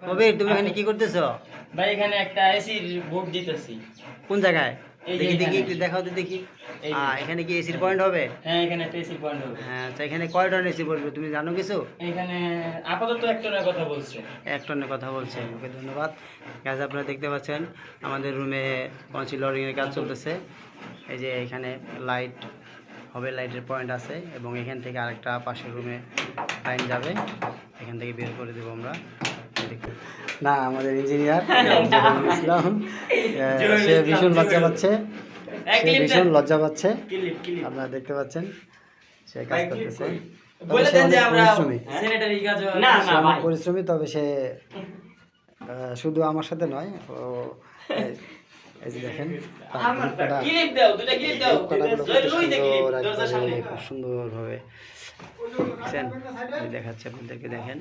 কবির তুমি এখানে কি করতেছো? ভাই এখানে একটা এসির বোর্ড দিতেছি। কোন জায়গায়? এই যে দেখি দেখি এখানে। একটু দেখাও তো দেখি। এই যে। এখানে কি এসির পয়েন্ট হবে? হ্যাঁ এখানে একটা এসির পয়েন্ট হবে। হ্যাঁ, তো এখানে কয় টন এসি পড়বে তুমি জানো কিছু? এখানে আপাতত একটা কথা বলছে। 1 টনের কথা বলছে। ওকে ধন্যবাদ। গাইস আপনারা দেখতে পাচ্ছেন আমাদের রুমে কনসিল ওয়্যারিংয়ের কাজ চলতেছে। এই যে এখানে লাইট হবে, লাইটের পয়েন্ট আছে এবং এখান থেকে আরেকটা পাশের রুমে লাইন যাবে, এখান থেকে বের করে দেবো আমরা। না, আমাদের ইঞ্জিনিয়ার ইসলাম সে ভীষণ লজ্জা পাচ্ছে, আপনারা দেখতে পাচ্ছেন সে কাজ করতেছে। পরিশ্রমী, তবে সে শুধু আমার সাথে নয়, ও এই যে দেখেন খুব সুন্দরভাবে দেখাচ্ছে আপনাদেরকে, দেখেন